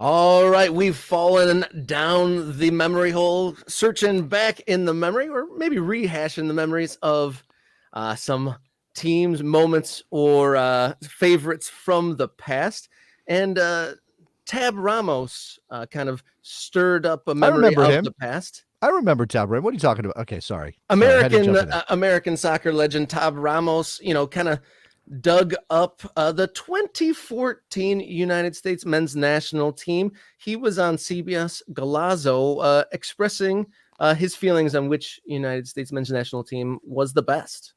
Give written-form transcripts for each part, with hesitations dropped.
All right, we've fallen down the memory hole, searching back in the memory, or maybe rehashing the memories of some teams, moments, or favorites from the past. And Tab Ramos kind of stirred up a memory remember of him. the past. I remember Tab Ray. What are you talking about? Okay, sorry. I had to jump in there. American soccer legend Tab Ramos, kind of dug up the 2014 United States men's national team. He was on CBS Golazo expressing his feelings on which United States men's national team was the best.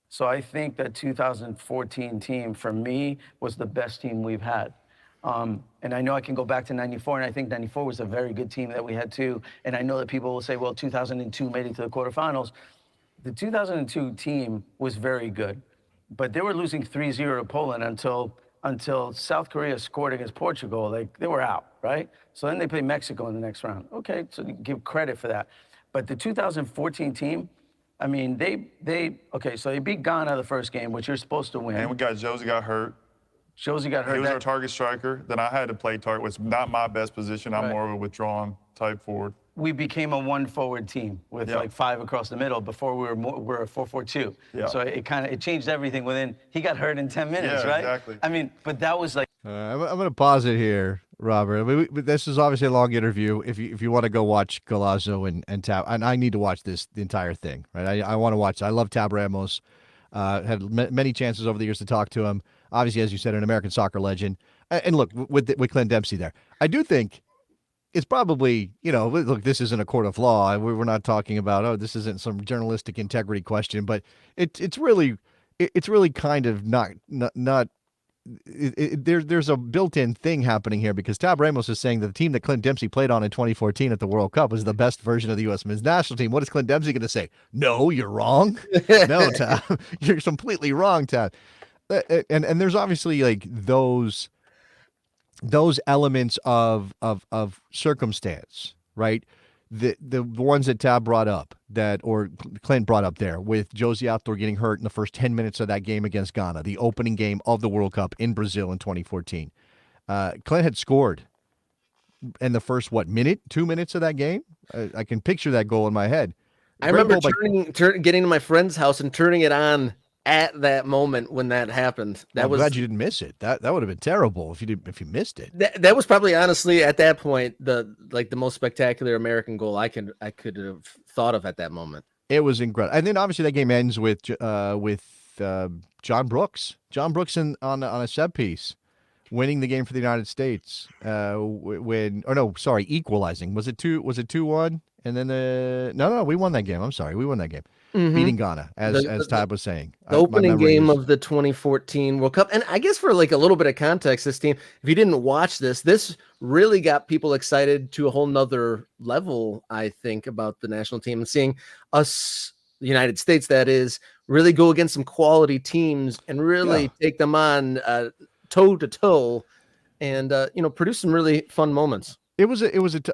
So I think that 2014 team, for me, was the best team we've had. And I know I can go back to 94, and I think 94 was a very good team that we had too. And I know that people will say, well, 2002 made it to the quarterfinals. The 2002 team was very good, but they were losing 3-0 to Poland until South Korea scored against Portugal. They were out, right? So then they played Mexico in the next round. Okay, so you give credit for that. But the 2014 team, I mean, so they beat Ghana the first game, which you're supposed to win. And Josie got hurt. Josie got hurt. He was our target striker. Then I had to play target, which is not my best position. I'm more of a withdrawn type forward. We became a one-forward team with like 5 across the middle. Before we were a 4-4-2. Yeah. So it changed everything within. He got hurt in 10 minutes, right? Exactly. I mean, but that was like. I'm going to pause it here, Robert. I mean, this is obviously a long interview. If you want to go watch Golazo and Tab, and I need to watch the entire thing, right? I want to watch. I love Tab Ramos. Had many chances over the years to talk to him. Obviously, as you said, an American soccer legend. And look, with Clint Dempsey there, I do think it's probably, look, this isn't a court of law. We're not talking about, this isn't some journalistic integrity question, but it's really kind of not. There's a built-in thing happening here because Tab Ramos is saying that the team that Clint Dempsey played on in 2014 at the World Cup was the best version of the U.S. men's national team. What is Clint Dempsey going to say? No, you're wrong. No, Tab, you're completely wrong, Tab. And there's obviously like those elements of circumstance, right? The ones that Tab brought up or Clint brought up there with Josie Altidore getting hurt in the first 10 minutes of that game against Ghana, the opening game of the World Cup in Brazil in 2014. Clint had scored in the first, 2 minutes of that game? I can picture that goal in my head. I remember getting to my friend's house and turning it on at that moment when that happened. I'm glad you didn't miss it. That would have been terrible if you missed it. That was probably honestly at that point the most spectacular American goal I could have thought of at that moment. It was incredible. And then obviously that game ends with John Brooks. John Brooks on a set piece, winning the game for the United States. Equalizing. Was it 2-1? And then no, we won that game. I'm sorry, we won that game. Mm-hmm. Beating Ghana, as Tab was saying. The opening game of the 2014 World Cup. And I guess for like a little bit of context, this team, if you didn't watch this really got people excited to a whole nother level, I think, about the national team and seeing us, the United States, that is, really go against some quality teams and really take them on toe to toe and, produce some really fun moments.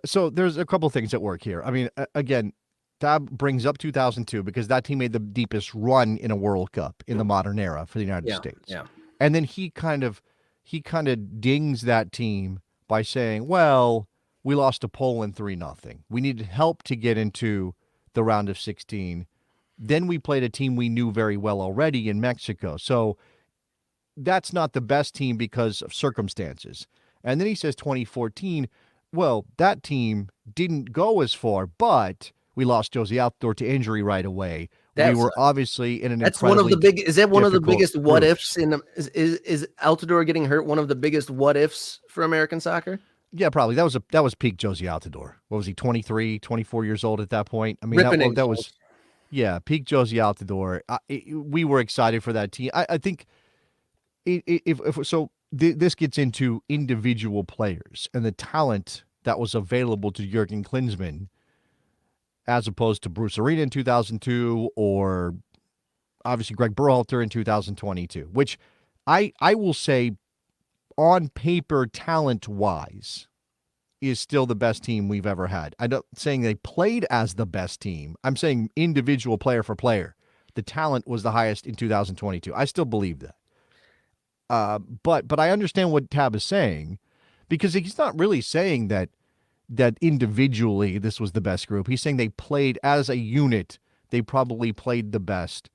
So there's a couple things at work here. I mean, again, Tab brings up 2002 because that team made the deepest run in a World Cup in the modern era for the United States. Yeah. And then he kind of dings that team by saying, well, we lost to Poland 3-0. We needed help to get into the round of 16. Then we played a team we knew very well already in Mexico. So that's not the best team because of circumstances. And then he says 2014, well, that team didn't go as far, but we lost Josie Altidore to injury right away. We were obviously in an that's one of the big. Is that one of the biggest what ifs in is Altidore getting hurt? One of the biggest what ifs for American soccer? Yeah, probably. That was peak Josie Altidore. What was he? 23, 24 years old at that point. I mean, that was peak Josie Altidore. We were excited for that team. I think this gets into individual players and the talent that was available to Jurgen Klinsmann, as opposed to Bruce Arena in 2002 or obviously Greg Berhalter in 2022, which I will say on paper, talent-wise, is still the best team we've ever had. I'm not saying they played as the best team. I'm saying individual player for player. The talent was the highest in 2022. I still believe that. But I understand what Tab is saying because he's not really saying that individually this was the best group. He's saying they played as a unit. They probably played the best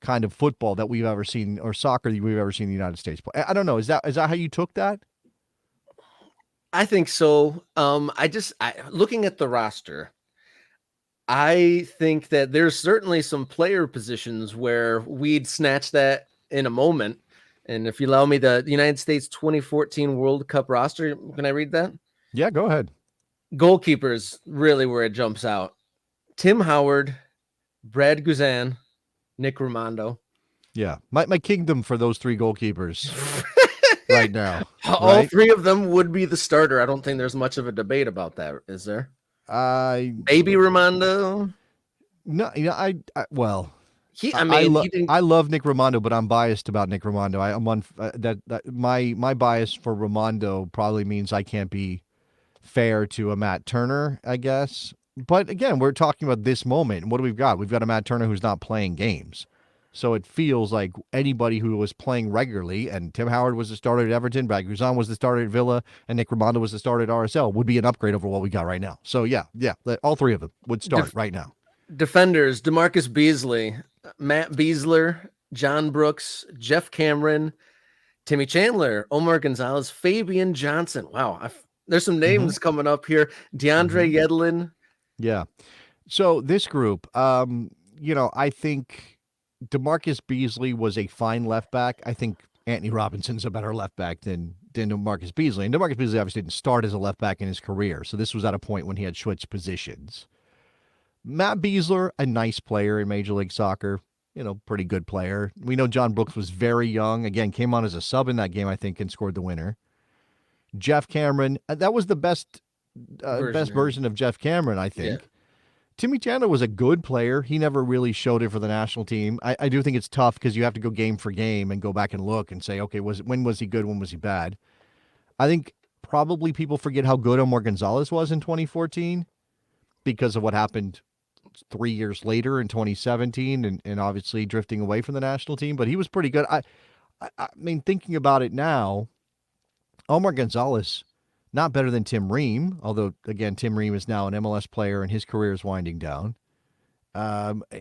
kind of football that we've ever seen, or soccer that we've ever seen in the United States play. I don't know. Is that how you took that? I think so. Looking at the roster, I think that there's certainly some player positions where we'd snatch that in a moment. And if you allow me, the United States 2014 World Cup roster, can I read that? Yeah, go ahead. Goalkeepers, really where it jumps out. Tim Howard, Brad Guzan, Nick Rimando. Yeah, my kingdom for those three goalkeepers right now. All right? three of them would be the starter. I don't think there's much of a debate about that, is there? Baby Rimando? No, I well, I love Nick Rimando, but I'm biased about Nick Rimando. I'm on that my bias for Rimando probably means I can't be fair to a Matt Turner, I guess. But again, we're talking about this moment. What do we've got? We've got a Matt Turner who's not playing games. So it feels like anybody who was playing regularly, and Tim Howard was the starter at Everton, Brad Guzan was the starter at Villa, and Nick Rimando was the starter at RSL, would be an upgrade over what we got right now. So yeah, all three of them would start right now. Defenders, DeMarcus Beasley, Matt Beasler, John Brooks, Jeff Cameron, Timmy Chandler, Omar Gonzalez, Fabian Johnson. Wow, there's some names coming up here. DeAndre Yedlin. Yeah. So this group, I think DeMarcus Beasley was a fine left back. I think Anthony Robinson's a better left back than DeMarcus Beasley. And DeMarcus Beasley obviously didn't start as a left back in his career. So this was at a point when he had switched positions. Matt Beasler, a nice player in Major League Soccer, pretty good player. We know John Brooks was very young. Again, came on as a sub in that game, I think, and scored the winner. Jeff Cameron, that was the best version of Jeff Cameron, I think. Yeah. Timmy Chandler was a good player. He never really showed it for the national team. I do think it's tough because you have to go game for game and go back and look and say, okay, when was he good? When was he bad? I think probably people forget how good Omar Gonzalez was in 2014 because of what happened 3 years later in 2017 and obviously drifting away from the national team. But he was pretty good. I mean, thinking about it now, Omar Gonzalez, not better than Tim Ream, although, again, Tim Ream is now an MLS player and his career is winding down.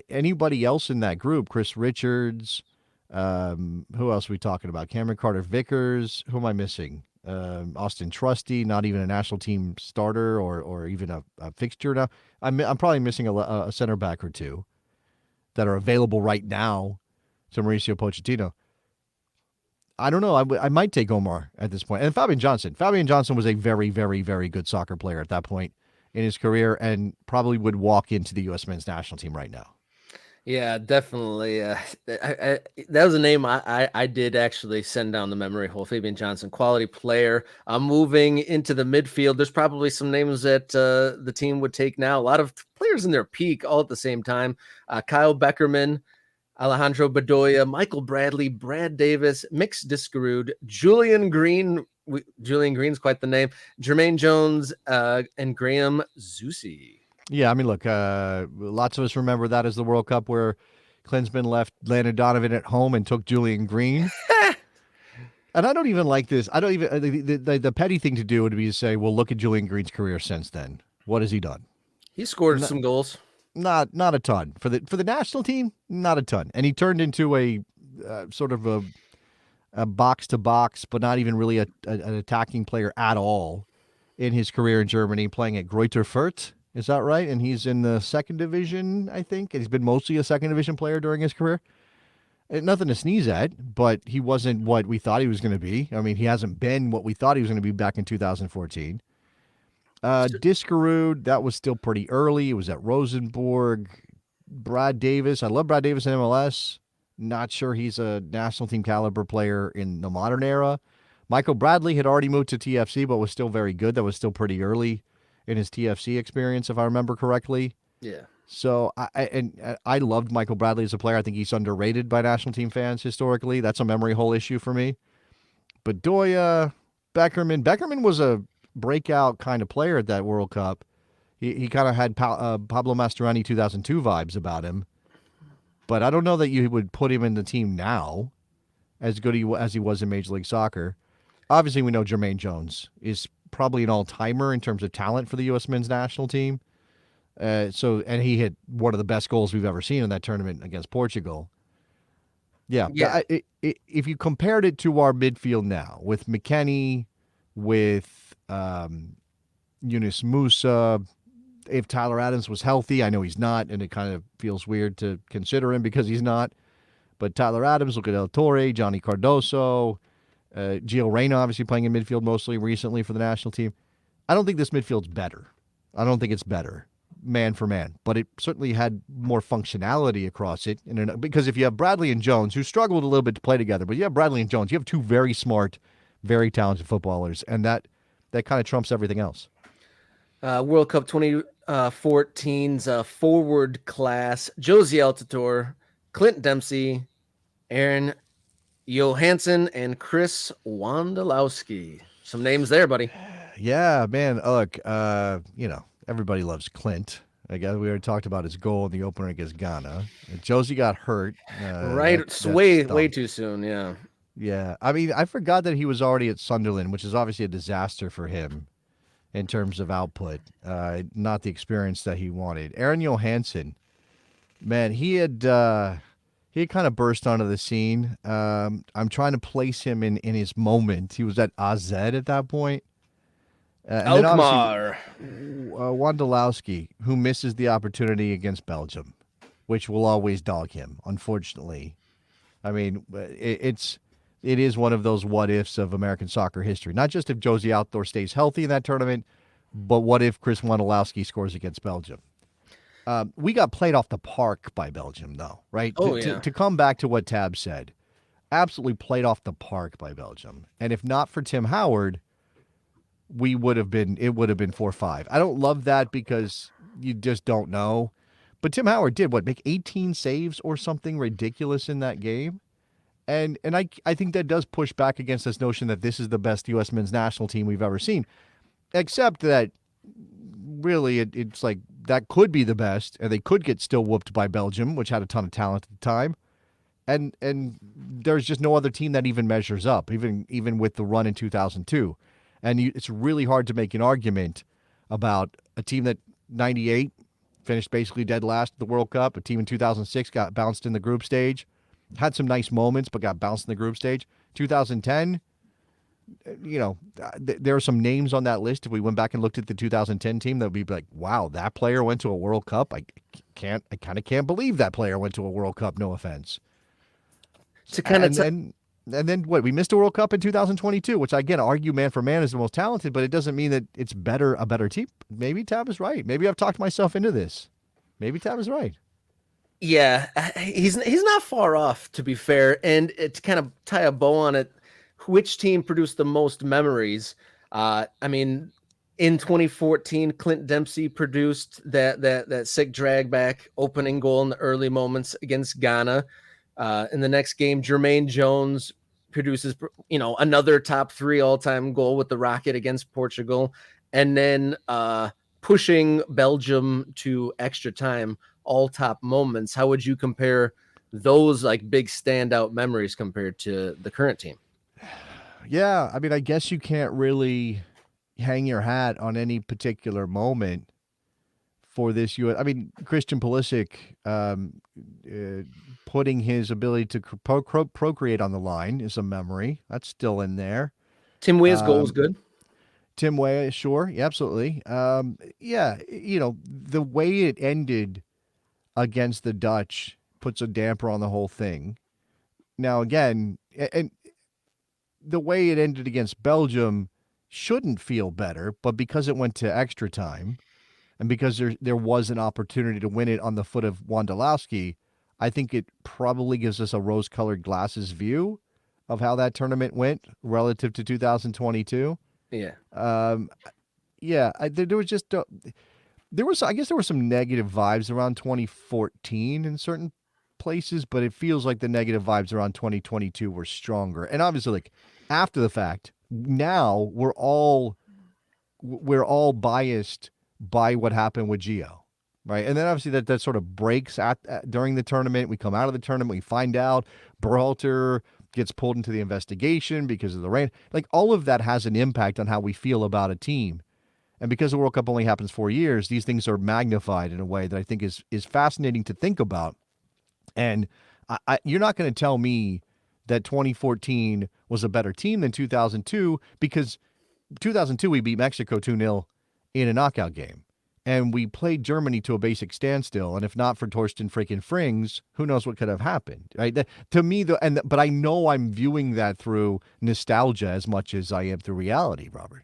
Anybody else in that group? Chris Richards. Who else are we talking about? Cameron Carter-Vickers. Who am I missing? Austin Trusty, not even a national team starter or even a fixture now. I'm probably missing a center back or two that are available right now to Mauricio Pochettino. I don't know. I might take Omar at this point. And Fabian Johnson. Fabian Johnson was a very, very, very good soccer player at that point in his career and probably would walk into the U.S. men's national team right now. Yeah, definitely. That was a name I did actually send down the memory hole. Fabian Johnson, quality player. Moving into the midfield, there's probably some names that the team would take now. A lot of players in their peak all at the same time. Kyle Beckerman, Alejandro Bedoya, Michael Bradley, Brad Davis, Mix Diskerud, Julian Green. Julian Green's quite the name. Jermaine Jones and Graham Zusi. Yeah, I mean, look, lots of us remember that as the World Cup where Klinsmann left Landon Donovan at home and took Julian Green. And I don't even like this. I don't even the petty thing to do would be to say, well, look at Julian Green's career since then. What has he done? He scored some goals. Not a ton for the national team. Not a ton, and he turned into a sort of a box to box, but not even really an attacking player at all in his career in Germany, playing at Greuther Fürth. Is that right? And he's in the second division, I think. And he's been mostly a second division player during his career. Nothing to sneeze at, but he wasn't what we thought he was going to be. I mean, he hasn't been what we thought he was going to be back in 2014. Diskerud, that was still pretty early. It was at Rosenborg. Brad Davis, I love Brad Davis in MLS. Not sure he's a national team caliber player in the modern era. Michael Bradley had already moved to TFC, but was still very good. That was still pretty early in his TFC experience, if I remember correctly. Yeah. So I loved Michael Bradley as a player. I think he's underrated by national team fans historically. That's a memory hole issue for me. Bedoya, Beckerman was a breakout kind of player at that World Cup. He kind of had Pablo Mastroeni 2002 vibes about him. But I don't know that you would put him in the team now as good as he was in Major League Soccer. obviously we know Jermaine Jones is probably an all-timer in terms of talent for the U.S. men's national team. And he hit one of the best goals we've ever seen in that tournament against Portugal. Yeah. Yeah. If you compared it to our midfield now with McKennie, with Yunus Musa, if Tyler Adams was healthy, I know he's not, and it kind of feels weird to consider him because he's not. But Tyler Adams, look at El Torre, Johnny Cardoso, Gio Reyna obviously playing in midfield mostly recently for the national team. I don't think this midfield's better. I don't think it's better man for man, but it certainly had more functionality across it. Because if you have Bradley and Jones, who struggled a little bit to play together, but you have Bradley and Jones, you have two very smart, very talented footballers, and that kind of trumps everything else. World Cup 2014's forward class: Josie Altidore, Clint Dempsey, Aaron Johansson, and Chris Wondolowski. Some names there, buddy. Yeah, man. Look, everybody loves Clint. I guess we already talked about his goal in the opener against Ghana. Josie got hurt. Way too soon. Yeah. Yeah. I mean, I forgot that he was already at Sunderland, which is obviously a disaster for him in terms of output. Not the experience that he wanted. Aaron Johansson, man, he had kind of burst onto the scene. I'm trying to place him in his moment. He was at AZ at that point. Alkmaar. Wondolowski, who misses the opportunity against Belgium, which will always dog him, unfortunately. I mean, it is one of those what ifs of American soccer history. Not just if Josie Altidore stays healthy in that tournament, but what if Chris Wondolowski scores against Belgium? We got played off the park by Belgium, though, right? To come back to what Tab said, absolutely played off the park by Belgium. And if not for Tim Howard, it would have been 4-5. I don't love that because you just don't know. But Tim Howard did make 18 saves or something ridiculous in that game. And I think that does push back against this notion that this is the best U.S. men's national team we've ever seen. Except that really it's like that could be the best, and they could get still whooped by Belgium, which had a ton of talent at the time. And there's just no other team that even measures up, even with the run in 2002. And it's really hard to make an argument about a team that 98 finished basically dead last at the World Cup, a team in 2006 got bounced in the group stage, had some nice moments, but got bounced in the group stage. 2010, there are some names on that list. If we went back and looked at the 2010 team, that would be like, wow, that player went to a World Cup. I kind of can't believe that player went to a World Cup. No offense. And then what? We missed a World Cup in 2022, which I again argue man for man is the most talented, but it doesn't mean that it's a better team. Maybe Tab is right. Maybe I've talked myself into this. Maybe Tab is right. Yeah, he's not far off, to be fair. And to kind of tie a bow on it, which team produced the most memories? I mean, in 2014, Clint Dempsey produced that sick drag back opening goal in the early moments against Ghana. In the next game, Jermaine Jones produces, another top 3 all-time goal with the Rocket against Portugal, and then pushing Belgium to extra time, all top moments. How would you compare those like big standout memories compared to the current team? Yeah, I mean, I guess you can't really hang your hat on any particular moment for this U.S. I mean, Christian Pulisic putting his ability to procreate on the line is a memory. That's still in there. Tim Weah's goal was good. Tim Weah, sure. Yeah, absolutely. Yeah, the way it ended against the Dutch puts a damper on the whole thing. Now, again, and the way it ended against Belgium shouldn't feel better, but because it went to extra time and because there was an opportunity to win it on the foot of Wondolowski, I think it probably gives us a rose-colored glasses view of how that tournament went relative to 2022. Yeah. There was just I guess there were some negative vibes around 2014 in certain places, but it feels like the negative vibes around 2022 were stronger. And obviously, like after the fact, now we're all biased by what happened with Gio, right? And then obviously that sort of breaks during the tournament. We come out of the tournament, we find out Berhalter gets pulled into the investigation because of the rain. Like all of that has an impact on how we feel about a team. And because the World Cup only happens 4 years, these things are magnified in a way that I think is fascinating to think about. And you're not going to tell me that 2014 was a better team than 2002, because 2002 we beat Mexico 2-0 in a knockout game. And we played Germany to a basic standstill. And if not for Torsten freaking Frings, who knows what could have happened, right? To me, but I know I'm viewing that through nostalgia as much as I am through reality, Robert.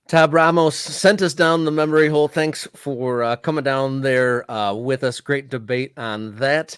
Tab Ramos sent us down the memory hole. Thanks for coming down there with us. Great debate on that.